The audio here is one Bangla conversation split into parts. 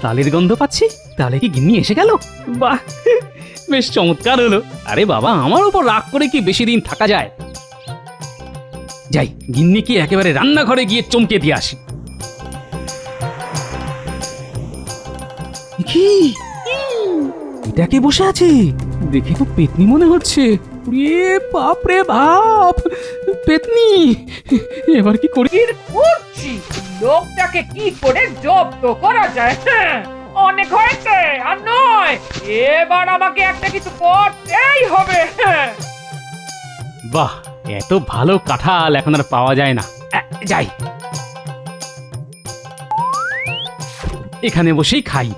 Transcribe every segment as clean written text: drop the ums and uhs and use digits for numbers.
তালের গন্ধ পাচ্ছি। তাহলে কি গিন্নি এসে গেল? বাহ, বেশ চমৎকার হলো। আরে বাবা, আমার উপর রাগ করে কি বেশি দিন থাকা যায়? যাই, গিন্নি কি একেবারে রান্নাঘরে গিয়ে চমকে দিয়ে আসি। কি এটা কে বসে আছে? দেখে তো পেতনি মনে হচ্ছে। বাপ রে বাপ, পেতনি! এবার কি করি? করছি লোকটাকে কি করে জব্দ করা যায়। অনেক হয়েছে, আর নয়, এবার আমাকে একটা কিছু করতেই হবে। বাহ, এত ভালো কাঁঠাল এখন আর পাওয়া যায় না। যাই, এখানে বসেই খাই।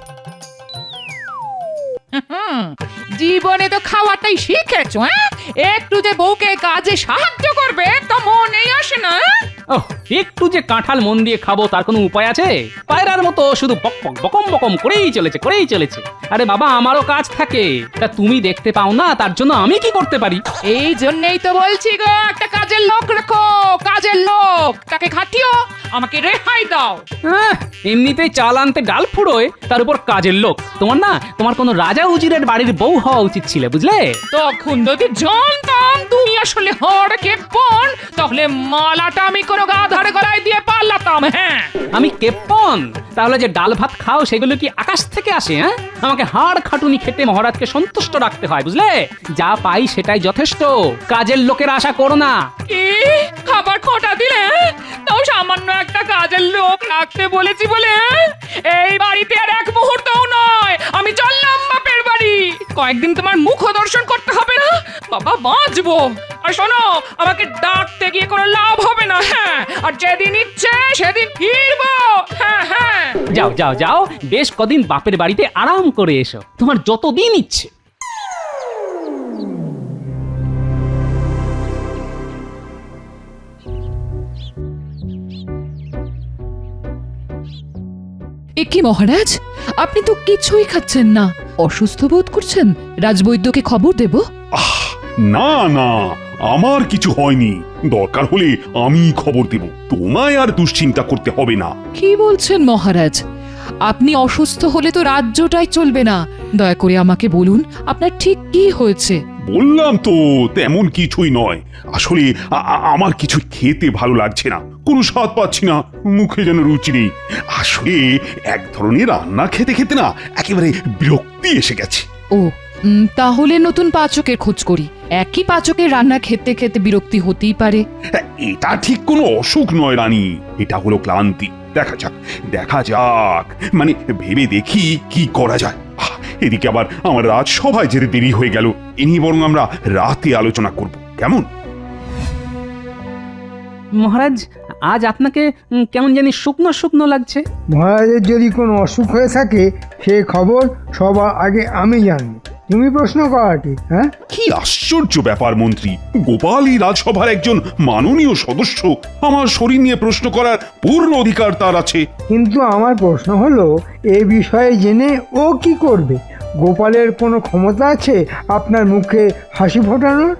জীবনে তো খাওয়াটাই শিখেছো, হ্যাঁ? একটু যে বউকে কাজে সাহায্য করবে তা মনেই আসে না। ওহ, একটু যে কাঁঠাল মন দিয়ে খাবো তার কোনো উপায় আছে? পায়রার মতো শুধু বক বক বকম বকম করেই চলেছে। আরে বাবা, আমারও কাজ থাকে, তা তুমি দেখতে পাও না, তার জন্য আমি কি করতে পারি? এই জন্যই তো বলছি গো, একটা কাজের লোক রেখো, কাজের লোক, তাকে খাটিও, আমাকে রেহাই দাও। এমনিতেই চাল আনতে ডাল ফুরোয়, তার উপর কাজের লোক। তোমার কোনো রাজা উজিরের বাড়ির বউ হওয়া উচিত ছিল, বুঝলে? তখন যদি জানতাম তুমি আসলে হড়কে পণ, তাহলে মালাটা আমি কোনো গাধারে গলায় দিয়ে পালাতাম। হ্যাঁ, আমি কেপন? তাহলে যে ডাল ভাত খাও সেগুলো কি আকাশ থেকে আসে? হ্যাঁ, আমাকে হাড় খাটুনি খেটে মহারাজকে সন্তুষ্ট রাখতে হয়, বুঝলে? যা পাই সেটাই যথেষ্ট, কাজের লোকের আশা করো না। কি খাবার খোটা দিলে? তাও সামান্য একটা কাজের লোক রাখতে বলেছি বলে এই বাড়িতে আর এক মুহূর্তও নয়। আমি চললাম বাপের বাড়ি। কয়েকদিন তোমার মুখ দর্শন করতে হবে না, বাবা বাঁচবো। আর শোনো, আমাকে ডাকতে গিয়ে কোনো লাভ হবে না। হ্যাঁ, আর যেদিন ইচ্ছে সেদিন ফিরবো। হ্যাঁ হ্যাঁ, যাও, বেশ কদিন বাপের বাড়িতে আরাম করে এসো, তোমার যতদিন ইচ্ছে। এ কি মহারাজ, আপনি তো কিছুই খাচ্ছেন না, অসুস্থ বোধ করছেন? রাজবৈদ্যকে খবর দেব? না না, আমার কিছু হয়নি। দরকার হলে আমি খবর দেব, তোমায় আর দুশ্চিন্তা করতে হবে না। কি বলছেন মহারাজ? আপনি অসুস্থ হলে তো রাজ্যটাই চলবে না। দয়া করে আমাকে বলুন, আপনার ঠিক কি হয়েছে? বললাম তো, তেমন কিছুই নয়। আসলে আমার কিছু খেতে ভালো লাগছে না, কোনো স্বাদ পাচ্ছি না, মুখে যেন রুচি নেই। আসলে এক ধরনের রান্না খেতে খেতে না একেবারে বিরক্তি এসে গেছে। ও, তাহলে নতুন পাচকের খোঁজ করি। একই পাচকের রান্না খেতে খেতে বিরক্তি হতেই পারে। এটা ঠিক কোনো অসুখ নয় রানী, এটা হলো ক্লান্তি। দেখা যাক, মানে ভেবে দেখি কি করা যায়। এদিকে আবার আমার রাজসভায় যেতে দেরি হয়ে গেল, এ নিয়ে বরং আমরা রাতে আলোচনা করব, কেমন? মহারাজ, আজ আপনাকে কেমন জানি শুকনো শুকনো লাগছে। মহারাজের যদি কোনো অসুখ হয়ে থাকে সে খবর সবার আগে আমি জানব। তুমি প্রশ্ন করাটি? হ্যাঁ, কি আশ্চর্য ব্যাপার মন্ত্রী, গোপালই রাজসভার একজন মাননীয় সদস্য, আমার শরীর নিয়ে প্রশ্ন করার পূর্ণ অধিকার তার আছে। কিন্তু আমার প্রশ্ন হলো, এ বিষয়ে জেনে ও কি করবে? গোপালের কোনো ক্ষমতা আছে আপনার মুখে হাসি ফোটানোর?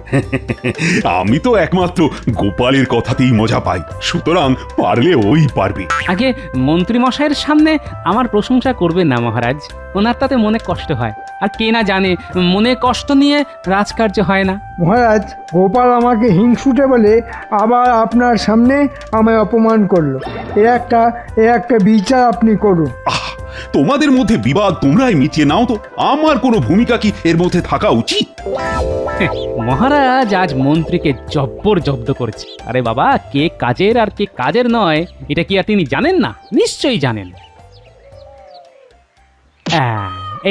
আমি তো একমাত্র গোপালের কথাতেই মজা পাই, সুতরাং পারলে ওই পারবে। আগে মন্ত্রী মশাইয়ের সামনে আমার প্রশংসা করবেন না মহারাজ, ওনার তাতে মনে কষ্ট হয়। আর কে না জানে, মনে কষ্ট নিয়ে রাজকার্য হয় না। মহারাজ, গোপাল আমাকে হিংসুটে বলে আবার আপনার সামনে আমায় অপমান করলো। এ একটা বিচার আপনি করুন। তোমাদের মধ্যে বিবাদ তোমরাই মিটিয়ে নাও তো, আমার কোনো ভূমিকা কি এর মধ্যে থাকা উচিত? মহারাজ আজ মন্ত্রীকে জব্দ করেছে। আরে বাবা, কে কাজের আর কে কাজের নয়, এটা কি আর তিনি জানেন না? নিশ্চয়ই জানেন।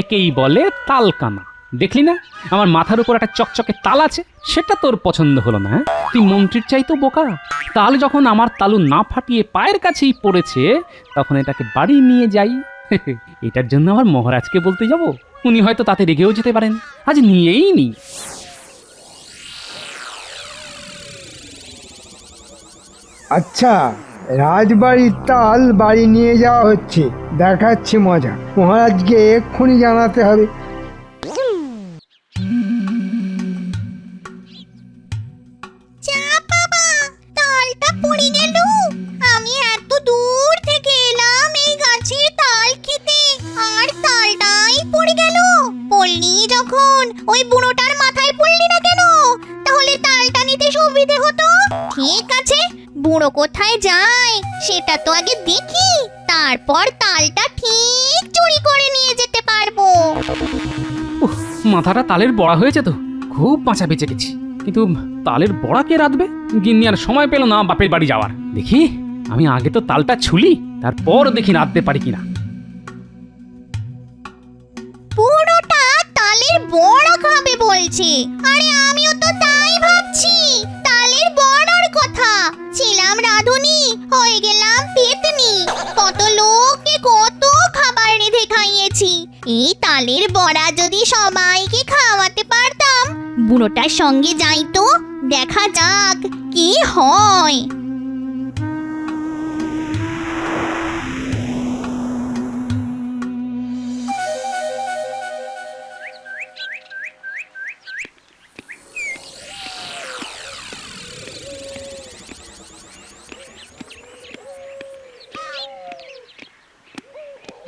একেই বলে তালকানা। দেখলি না, আমার মাথার উপর একটা চকচকে তাল আছে, সেটা তোর পছন্দ হলো না? তুই মন্ত্রীর চাইতো বোকা। তাল যখন আমার তালু না ফাটিয়ে পায়ের কাছেই পড়েছে, তখন এটাকে বাড়ি নিয়ে যাই। এটার জন্য আমার মহারাজকে বলতে যাব? উনি হয়তো তাতে রেগেও যেতে পারেন। আজ নিয়েই নি। আচ্ছা, রাজবাড়ির তাল বাড়ি নিয়ে যাওয়া হচ্ছে, দেখাচ্ছে মজা। মহারাজকে এক্ষুনি জানাতে হবে। তালটা পড়ে গেল। আমি এত দূর থেকে এলাম এই গাছের তাল খেতে, বুড়ো কোথায় যায় সেটা তো আগে দেখি, তারপর তালটা ঠিক চুরি করে নিয়ে যেতে পারবো। উফ, মাথাটা তালের বড়া হয়েছে তো, খুব বাঁচা বেঁচে গেছি। কিন্তু তালের বড়া কে রাঁধবে? গিন্নি আর সময় পেল না বাপের বাড়ি যাওয়ার। দেখি আমি আগে তো তালটা ছুলি, তারপর দেখি রাঁধতে পারি কিনা। বুড়োটা তালের বড়া খাবে বলছে, আরে আমিও তো তাই ভাবছি, তালের বড়ার কথা। ছিলাম রাঁধুনি, হয়ে গেলাম পেতনি, কত লোককে কত খাবার রেঁধে খাইয়েছি। এই তালের বড়া যদি সবাইকে খাওয়াতে পারতাম। বুড়োটার সঙ্গে যাই তো, দেখা যাক কি হয়।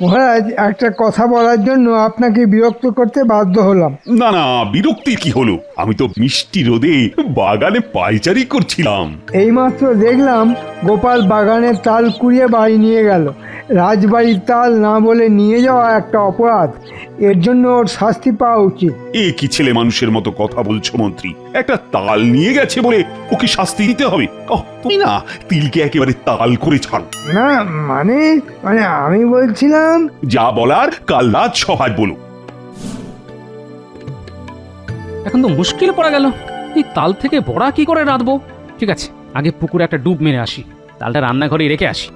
মহারাজ, একটা কথা বলার জন্য আপনাকে বিরক্ত করতে বাধ্য হলাম। না না, বিরক্তির কি হলো? আমি তো মিষ্টি রোদে বাগানে পায়চারি করছিলাম। এইমাত্র দেখলাম গোপাল বাগানের তাল কুড়িয়ে বাড়ি নিয়ে গেল। রাজবাড়ির তাল না বলে নিয়ে যাওয়া একটা অপরাধ, এর জন্য ওর শাস্তি পাওয়া উচিত। এ কি ছেলে মানুষের মতো কথা বলছো মন্ত্রী? একটা তাল নিয়ে গেছে বলে ওকে শাস্তি দিতে হবে? তুমি না তিলকে একেবারে তাল করে ছাড়ো। না মানে মানে আমি বলছিলাম, যা বলার কাল রাজসভায় বলো। এখন তো মুশকিল পড়া গেল, এই তাল থেকে বড়া কি করে রাঁধবো? ঠিক আছে, আগে পুকুরে একটা ডুব মেরে আসি, তালটা রান্নাঘরে রেখে আসি।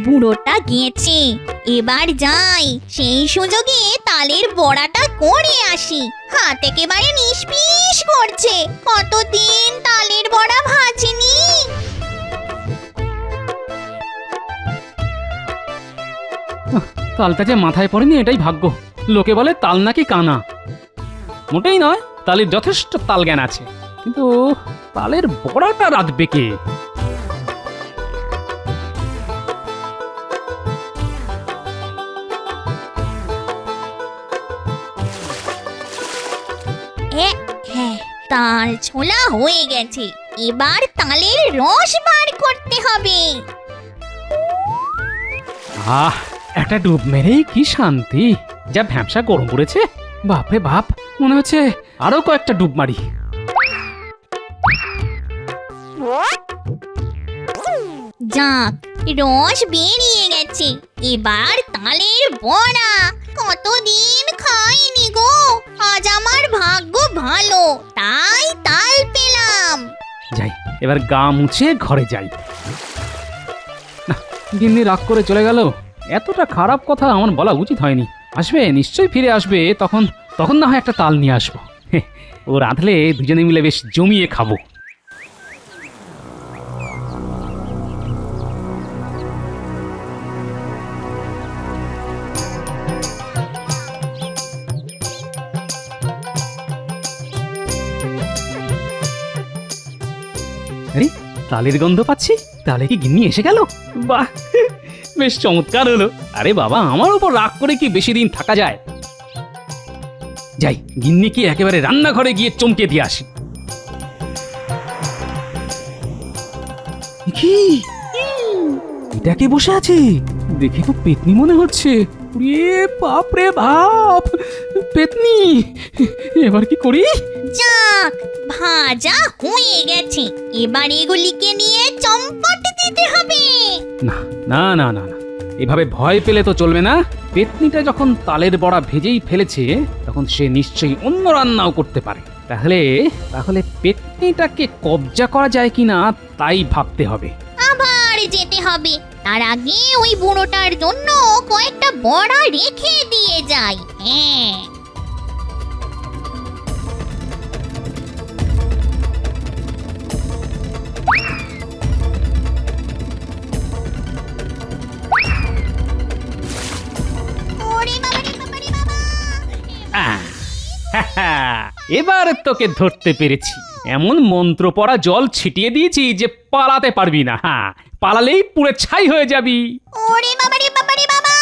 বুড়োটা গেছে, এবার যাই, সেই সুযোগে তালের বড়াটা করে আসি। হাত একেবারে নিষ্পিস করছে, কতদিন তালের বড়া ভাজিনি। তালটা যে মাথায় পড়েনি এটাই ভাগ্য। লোকে বলে তাল নাকি কানা, মোটেই নয়, তালের যথেষ্ট তাল জ্ঞান আছে, কিন্তু তালের বড়াটা রাঁধবে কে? হ্যাঁ, তাল ছোলা হয়ে গেছে, এবার তালের রস বার করতে হবে। আহ, একটা ডুব মেরেই কি শান্তি! যা ভ্যাপসা গরম পড়েছে, বাপরে বাপ, মনে হচ্ছে আরো কয়েকটা ডুব মারি। যাক, রস বেরিয়ে গেছে, এবার তালের বড়া। কতদিন খাইনি গো, আজ আমার ভাগ্য ভালো, তাই তাল পেলাম। যাই, এবার গা মুছে ঘরে যাই। না, গিন্নি রাগ করে চলে গেল। এতটা খারাপ কথা আমার বলা উচিত হয়নি। আসবে, নিশ্চয়ই ফিরে আসবে, তখন তখন না হয় একটা তাল নিয়ে আসবো। ও রাঁধলে দুজনে মিলে বেশ জমিয়ে খাবো। আরে, তালের গন্ধ পাচ্ছি, তাহলে কি গিন্নি এসে গেল? বাহ, বেশ চমৎকার হলো। আরে বাবা, আমার উপর রাগ করে কি বেশি দিন থাকা যায়? যাই, গিন্নি কি একেবারে রান্নাঘরে গিয়ে চমকে দিয়ে আসি। কি এটা কে বসে আছে? দেখে তো পেতনি মনে হচ্ছে। বাপ রে বাপ, পেতনি! এবার কি করি? যাক, ভাজা হয়ে গেছে, এবার এগুলিকে নিয়ে চম্পট দিতে হবে। না না না না না, এভাবে ভয় পেলে তো চলবে না। পেতনিটা যখন তালের বড়া ভেজেই ফেলেছে, তখন সে নিশ্চয়ই অন্য রান্নাও করতে পারে। তাহলে তাহলে পেতনিটাকে কবজা করা যায় কিনা তাই ভাবতে হবে। আবার যেতে হবে, তার আগে ওই বুড়োটার জন্য কয়েকটা বড়া রেখে দিয়ে যাই। হ্যাঁ, ওরে বাবা রে বাবা রে বাবা। এবার তোকে ধরতে পেরেছি। এমন মন্ত্র পড়া জল ছিটিয়ে দিয়েছি যে পালাতে পারবি না। হ্যাঁ, পালালেই পুড়ে ছাই হয়ে যাবি। ওরে বাবা রে বাবা রে বাবা,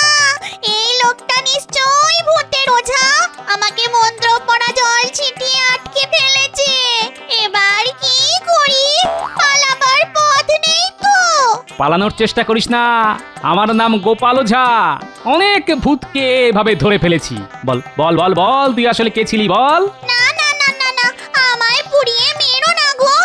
এই লোকটা নিশ্চয়ই ভূতের ওঝা, আমাকে মন্ত্র পালানোর চেষ্টা করিস না। আমার নাম গোপাল ওঝা। অনেক ভূতকে এভাবে ধরে ফেলেছি। বল বল বল বল, তুই আসলে কে ছিলি বল? না না না না না, আমায় পুড়িয়ে মেরো না গো।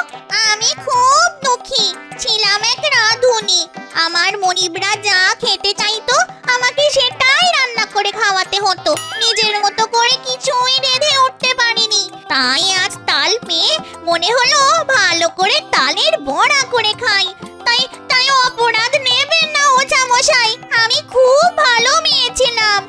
আমি খুব দুঃখী, ছিলাম এক রাঁধুনি। আমার মনিবরা যা খেতে চাইতো আমাকে সেটাই রান্না করে খাওয়াতে হতো। নিজের মতো করে কিছুই রেঁধে উঠতে পারিনি, তাই আজ তাল পেয়ে মনে হলো ভালো করে তালের বড়া করে খাই। তাই তাই অপরাধ নেবেন না ওঝা মশাই, আমি খুব ভালো মেয়ে ছিলাম।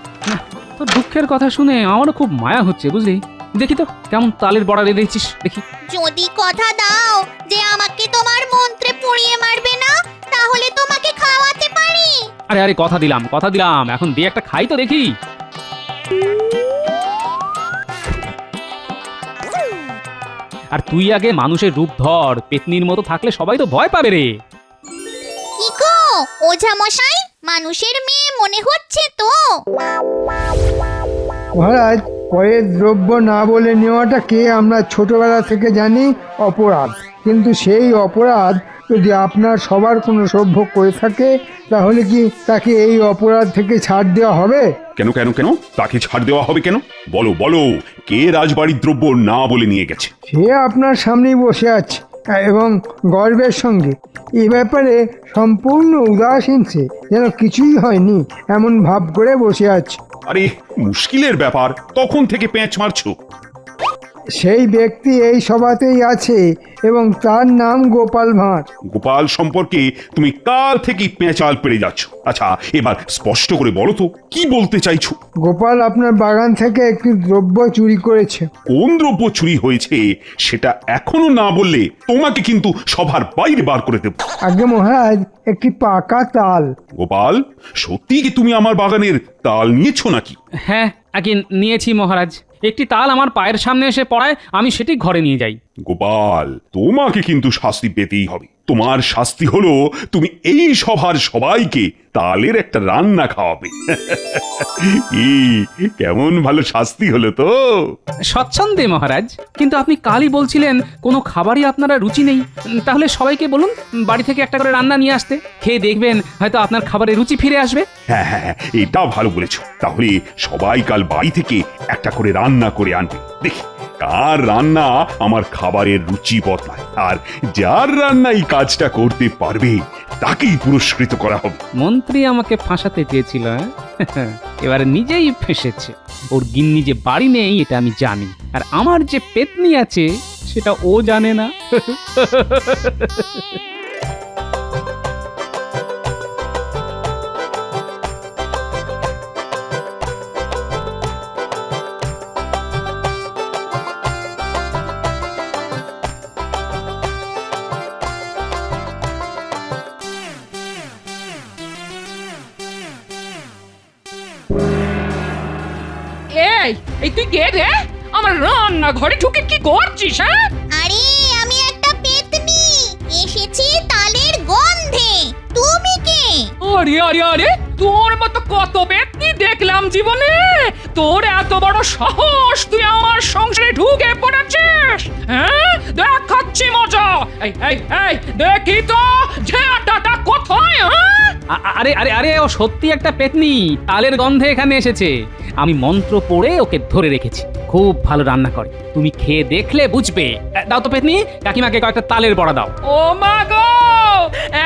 তোর দুঃখের কথা শুনে আমারও খুব মায়া হচ্ছে বুঝলি। দেখি তো কেমন তালের বড়া রেঁধেছিস দেখি। যদি কথা দাও যে আমাকে তোমার মন্ত্রে পুড়িয়ে মারবে না, তাহলে তোমাকে খাওয়াতে পারি। আরে আরে কথা দিলাম কথা দিলাম, এখন দিয়ে একটা খাই তো দেখি। আর তুই আগে মানুষের রূপ ধর, পেতনির মতো থাকলে সবাই তো ভয় পাবে রে। কি গো ওঝা মশাই, মানুষের মেয়ে মনে হচ্ছে তো? মহারাজ, পরের দ্রব্য না বলে নেওয়াটাকে আমরা ছোটবেলা থেকে জানি অপরাধ, কিন্তু সেই অপরাধ যদি আপনার সবার কোনো সভ্য করে থাকে, তাহলে কি তাকে এই অপরাধ থেকে ছাড় দেওয়া হবে? কেন কেন কেন তাকে ছাড় দেওয়া হবে কেন? বলো বলো, কে রাজবাড়ির দ্রব্য না বলে নিয়ে গেছে? সে আপনার সামনেই বসে আছে এবং গর্বের সঙ্গে এই ব্যাপারে সম্পূর্ণ উদাসীন, সে যেন কিছুই হয়নি এমন ভাব করে বসে আছে। আরে মুশকিলের ব্যাপার, তখন থেকে পেঁচ মারছো। সেই ব্যক্তি এই সভাতেই আছে এবং তার নাম গোপাল ভাঁড়। গোপাল সম্পর্কে তুমি কাল থেকেই পেঁচাল পেরে যাচ্ছ। আচ্ছা, এবার স্পষ্ট করে বলো তো কি বলতে চাইছো? গোপাল আপনার বাগান থেকে একটি দ্রব্য চুরি করেছে। কোন দ্রব্য চুরি হয়েছে সেটা এখনো না বললে তোমাকে কিন্তু সভার বাইরে বার করে দেব। আগে মহারাজ, একটি পাকা তাল। গোপাল, সত্যি কি তুমি আমার বাগানের তাল নিয়েছো নাকি? হ্যাঁ আগে নিয়েছি মহারাজ। একটি তাল আমার পায়ের সামনে এসে পড়ায়, আমি সেটি ঘরে নিয়ে যাই। গোপাল, তোমাকে কিন্তু শাস্তি পেতেই হবে। তোমার শাস্তি হলো তুমি এই সভার সবাইকে তালের একটা রান্না খাওয়াবে। কেমন ভালো শাস্তি হলো তো? স্বচ্ছন্দে মহারাজ, কিন্তু আপনি কালই বলছিলেন কোনো খাবারই আপনারা রুচি নেই। তাহলে সবাইকে বলুন বাড়ি থেকে একটা করে রান্না নিয়ে আসতে, খেয়ে দেখবেন হয়তো আপনার খাবারে রুচি ফিরে আসবে। হ্যাঁ হ্যাঁ, এটাও ভালো বলেছো। তাহলে সবাই কাল বাড়ি থেকে একটা করে রান্না করে আনবে, দেখি কার রান্না আমার খাবারের রুচি বদলায়। আর যার রান্না এই কাজটা করতে পারবে তাকেই পুরস্কৃত করা হবে। মন্ত্রী আমাকে ফাঁসাতে চেয়েছিল, হ্যাঁ? এবারে নিজেই ফেঁসেছে। ওর গিন্নি যে বাড়ি নেই এটা আমি জানি, আর আমার যে পেতনি আছে সেটা ও জানে না। এই এই তুই কে রে? আমার রান্না ঘরে ঢুকে কি করছিস? হ্যাঁ, আরে আমি একটা পেতনি, এসেছি তালের গন্ধে। তুমি কে? আরে আরে আরে, তোর মতো কত ব্যক্তি দেখলাম জীবনে, তোর এত বড় সাহস তুই আমার সংসারে ঢুকে পড়েছিস? হ্যাঁ, দেখাচ্ছি মজা। এই এই এই দেখি তো ঝাঁটাটা কোথায়? হ্যাঁ, আরে আরে আরে, ও সত্যি একটা পেতনি, তালের গন্ধে এখানে এসেছে। আমি মন্ত্র পড়ে ওকে ধরে রেখেছি। খুব ভালো রান্না করে, তুমি খেয়ে দেখলে বুঝবে। দাও তো পেতনি, কাকিমাকে কয়েকটা তালের বড়া দাও। ও মা গো,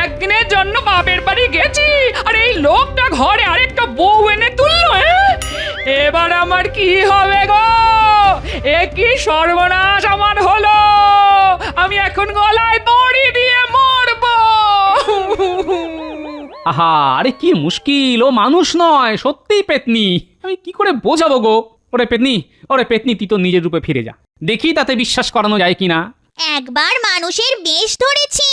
একদিনের জন্য বাপের বাড়ি গেছি আর এই লোকটা ঘরে আরেকটা বউ এনে তুললো। এবার আমার কি হবে গো? এ কি সর্বনাশ আমার হলো! আমি এখন গলায় দড়ি দিয়ে মরবো। আহা, আরে কি মুশকিল, ও মানুষ নয়, সত্যিই পেতনি। আমি কি করে বোঝাবো গো? ওরে পেতনি, ওরে পেতনি, তুই তো নিজের রূপে ফিরে যা, দেখি তাতে বিশ্বাস করানো যায় কিনা। একবার মানুষের বেশ ধরেছি,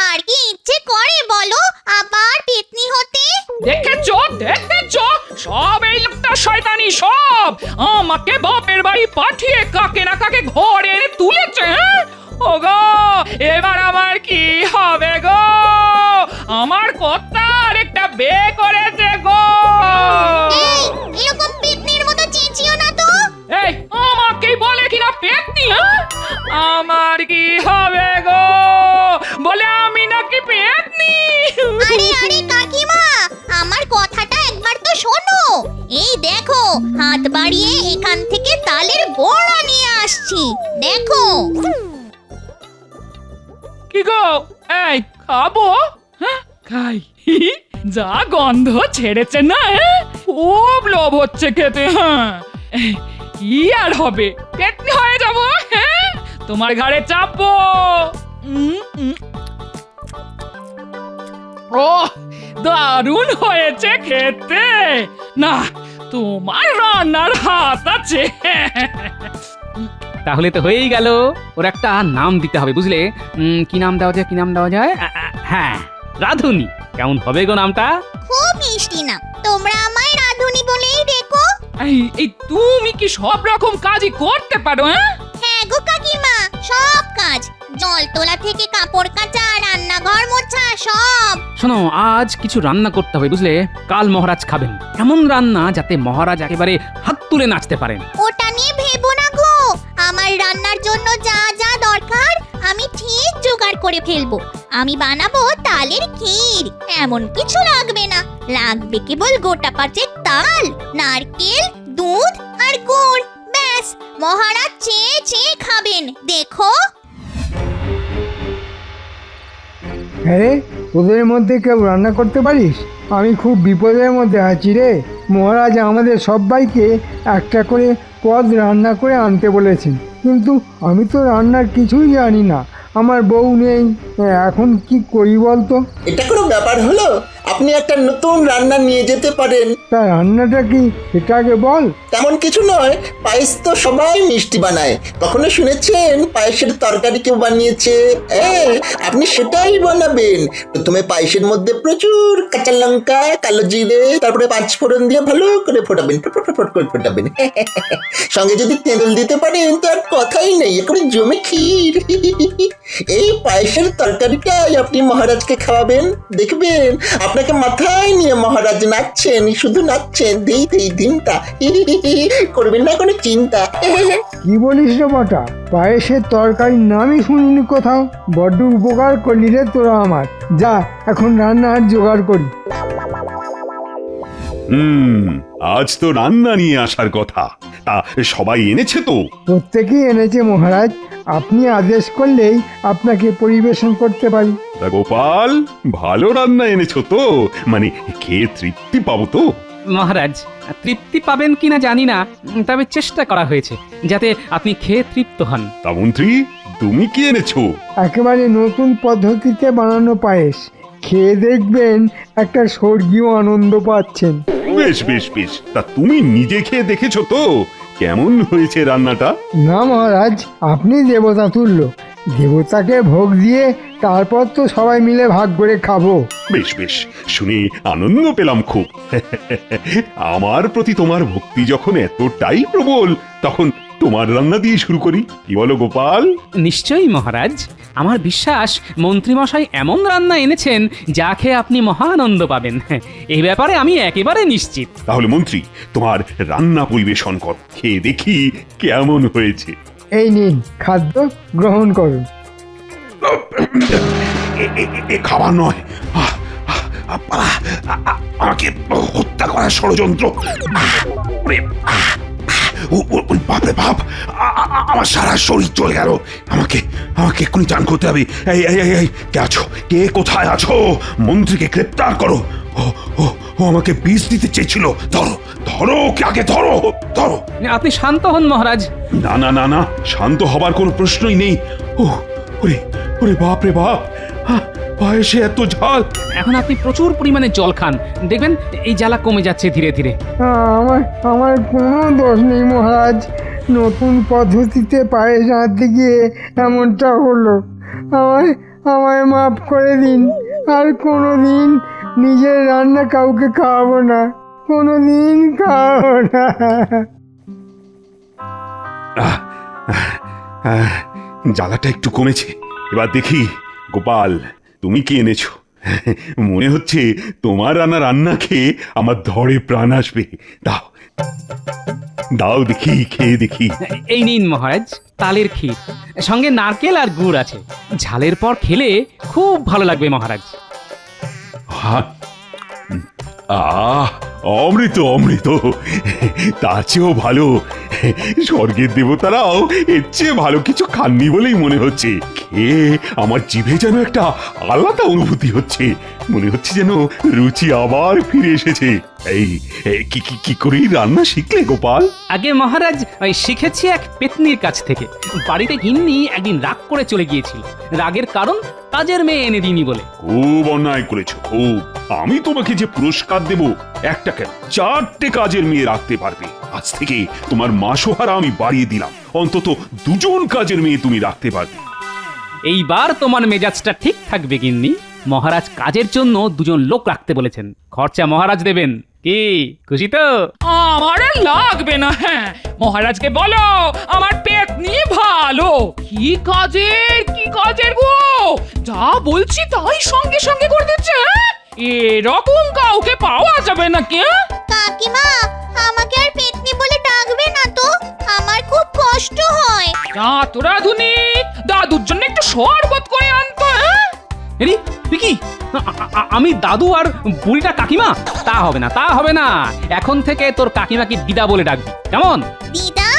আর কি ইচ্ছে করে বলো আবার পেতনি হতে? দেখেছো দেখেছো, সব এই লোকটা শয়তানি সব। আমাকে বাপের বাড়ি পাঠিয়ে কাকে না কাকে ঘরে এনে তুলেছে। ও গো, এবার আমার কি হবে গো? আমার কর্তার একটা বে করেছে গো। এই, এরকম পেতনির মতো চেঁচিও না তো। এই আমাকেই বলে কিনা পেতনি? আমার কি হবে গো? বলে আমি নাকি পেতনি? আরে দেখো হাত বাড়িয়ে এখান থেকে তালের বড়া নিয়ে আসছি দেখো। কি গো এই খাবো? হ্যাঁ খাই। যা গন্ধ ছেড়েছে না, খুব লোভ হচ্ছে খেতে। হ্যাঁ কি আর হবে, পেটনি হয়ে যাবো। হ্যাঁ তোমার ঘাড়ে চাপবো। ও দারুণ হয়েছে খেতে। না তোমার রান্নার হাত আছে। তাহলে তো হয়েই গেল। ওর একটা নাম দিতে হবে, বুঝলে? কি নাম দেওয়া যায়, কি নাম দেওয়া যায়? হ্যাঁ, রাধুনি। কেমন হবে গো নামটা? খুব মিষ্টি না, তোমরা আমায় রাধুনি বলেই ডেকো। এই তুমি কি সব রকম কাজই করতে পারো? হ্যাঁ হ্যাঁ গো কাকিমা, সব কাজ, জল তোলা থেকে কাপড় কাচা, রান্নাঘর মোছা, সব। শোনো, আজ কিছু রান্না করতে হবে, বুঝলে? কাল মহারাজ খাবেন এমন রান্না যাতে মহারাজ একেবারে হাত তুলে নাচতে পারেন। ওটা নিয়ে ভেবো না গো, আমার রান্নার জন্য যা যা দরকার আমি ঠিক জোগাড় করে ফেলবো। আমি বানাবো তালের ক্ষীর, এমন কিছু লাগবে না, লাগবে কেবল গোটা পাঁচেক তাল, নারকেল, দুধ আর গুড়। ব্যাস, মহারাজ চেয়ে চেয়ে খাবেন দেখো। হ্যাঁ রে, তোদের মধ্যে কেউ রান্না করতে পারিস? আমি খুব বিপদের মধ্যে আছি রে। মহারাজ আমাদের সবাইকে একটা করে পদ রান্না করে আনতে বলেছেন, কিন্তু আমি তো রান্নার কিছুই জানি না, আমার বউ নেই, এখন কি করি বলতো? এটা কোনো ব্যাপার হলো? আপনি একটা নতুন রান্না নিয়ে যেতে পারেন। তা রান্নাটা কি সেটা আগে বল। তেমন কিছু নয়, পায়েস তো সবাই মিষ্টি বানায়। কখনো শুনেছেন পায়েসের তরকারি কেউ বানিয়েছে? হ্যাঁ, আপনি সেটাই বানাবেন। প্রথমে পায়েসের মধ্যে প্রচুর কাঁচা লঙ্কা, কালো জিরে, তারপরে পাঁচ ফোড়ন দিয়ে ভালো করে ফোটাবেন, ফট করে ফোটাবেন। সঙ্গে যদি তেঁতুল দিতে পারেন তো আর কথাই নেই, একেবারে জমে ক্ষীর। এই পায়েসের তরকারিটাই আপনি মহারাজকে খাওয়াবেন, দেখবেন আপনাকে মাথায় নিয়ে মহারাজ নাচছেন, শুধু নাচছেন। এই দিনটা করবেন না কোনো চিন্তা। কি বলিস রে বটা, পায়েসের তরকারির নামই শুনিনি কোথাও। বড্ড উপকার করলি রে তোরা আমার। যা, এখন রান্নার জোগাড় করি। আজ তো রান্না নিয়ে আসার কথা, তা সবাই এনেছে তো? প্রত্যেকেই এনেছে মহারাজ, আপনি আদেশ করলেই আপনাকে পরিবেশন করতে পারি। তা গোপাল, ভালো রান্না এনেছো তো? মানে খেয়ে তৃপ্তি পাবো তো? মহারাজ, তৃপ্তি পাবেন কিনা জানি না, তবে চেষ্টা করা হয়েছে যাতে আপনি খেয়ে তৃপ্ত হন। তা মন্ত্রী, তুমি কি এনেছো? একেবারে নতুন পদ্ধতিতে বানানো পায়েস, খেয়ে দেখবেন একটা স্বর্গীয় আনন্দ পাচ্ছেন। বেশ বেশ বেশ, তা তুমি নিজে খেয়ে দেখেছো তো কেমন হয়েছে রান্নাটা? না মহারাজ, আপনি দেবতা তুল্য, দেবতাকে ভোগ দিয়ে তারপর তো সবাই মিলে ভাগ করে খাবো। বেশ বেশ, শুনে আনন্দ পেলাম খুব। আমার প্রতি তোমার ভক্তি যখন এতটাই প্রবল, তখন তোমার রান্না দিয়ে শুরু করি, কি বলো গোপাল? নিশ্চয়ই মহারাজ, আমার বিশ্বাস মন্ত্রীমশাই এমন রান্না এনেছেন যা খেয়ে আপনি মহানন্দ পাবেন। এই ব্যাপারে আমি একেবারে নিশ্চিত। তাহলে মন্ত্রী, তোমার রান্না পরিবেশন কর, খেয়ে দেখি কেমন হয়েছে। এই নিন, খাদ্য গ্রহণ করুন। এ খাবার নয়, আমাকে হত্যা করার ষড়যন্ত্র। বাপরে বাপ, আমার সারা শরীর চলে গেল। আমাকে এক্ষুনি চান করতে হবে। এই কে আছো? কে কোথায় আছো? মন্ত্রীকে গ্রেপ্তার করো। ও আমাকে বিষ দিতে চেয়েছিল। ধরো কে, আগে ধরো। আপনি শান্ত হন মহারাজ। না, শান্ত হবার কোনো প্রশ্নই নেই। ওরে বাপ রে বাপ, পায়েসে এত ঝাল। এখন আপনি প্রচুর পরিমাণে জল খান, দেখবেন এই জ্বালা কমে যাচ্ছে ধীরে ধীরে। আমার কোনো দোষ নেই মহারাজ, নতুন পদ্ধতিতে পায়েস আনতে গিয়ে এমনটা হলো। আমায় মাফ করে দিন, আর কোনো দিন নিজের রান্না কাউকে খাওয়াবো না, কোনো দিন খাওয়াবো না। জ্বালাটা একটু কমেছে, এবার দেখি গোপাল, তুমি কি এনেছো? মনে হচ্ছে তোমার রান্না খেয়ে আমার ধরে প্রাণ আসবে। দাও দেখি, খেয়ে দেখি। এই নিন মহারাজ, তালের ক্ষীর, সঙ্গে নারকেল আর গুড় আছে। ঝালের পর খেলে খুব ভালো লাগবে মহারাজ। আহ অমৃত অমৃত, তার চেয়েও ভালো। স্বর্গের দেবতারাও এর চেয়ে ভালো কিছু খাননি বলেই মনে হচ্ছে। খেয়ে আমার জিভে যেন একটা আলাদা অনুভূতি হচ্ছে, মনে হচ্ছে যেন রুচি আবার ফিরে এসেছে। এই কি কি কি করে রান্না শিখলে গোপাল? আগে মহারাজ ওই শিখেছি এক পেতনির কাছ থেকে। বাড়িতে গিন্নি একদিন রাগ করে চলে গিয়েছিল, রাগের কারণ কাজের মেয়ে এনে দিইনি বলে। খুব অন্যায় করেছো, খুব। আমি তোমাকে যে পুরস্কার দেব, একটা কেন 4টে কাজের মেয়ে রাখতে পারবে। আজ থেকে তোমার মাসোহারা আমি বাড়িয়ে দিলাম, অন্তত 2জন কাজের মেয়ে তুমি রাখতে পারবে। এইবার তোমার মেজাজটা ঠিক থাকবে গিন্নি। মহারাজ কাজের জন্য 2জন লোক রাখতে বলেছেন, খরচা মহারাজ দেবেন। কি খুশি তো? আমার আর লাগবে না। হ্যাঁ, মহারাজকে বলো আমার পেতনি ভালো। কি কাজের গো, যা বলছি তাই সঙ্গে সঙ্গে করে দিচ্ছে। হ্যাঁ? এরকম কাউকে পাওয়া যাবে নাকি? কাকিমা, আমাকে আর পেতনি বলে ডাকবে না তো, আমার খুব কষ্ট হয়। যা তো রাধুনি, দাদুর জন্য একটু শরবত করে আনতো। হ্যাঁ? এরি তুই কি আমি দাদু আর বুড়িটা কাকিমা? তা হবে না, তা হবে না। এখন থেকে তোর কাকিমাকে দিদা বলে ডাকবি, কেমন? দিদা,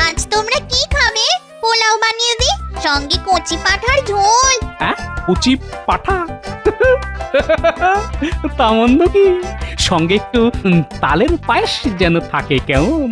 আজ তোমরা কি খাবে? পোলাও বানিয়ে দি, সঙ্গে কচি পাঠার ঝোল। হ্যাঁ, কুচি পাঠা? তা মন্দ কি, সঙ্গে একটু তালের পায়েস যেন থাকে, কেমন?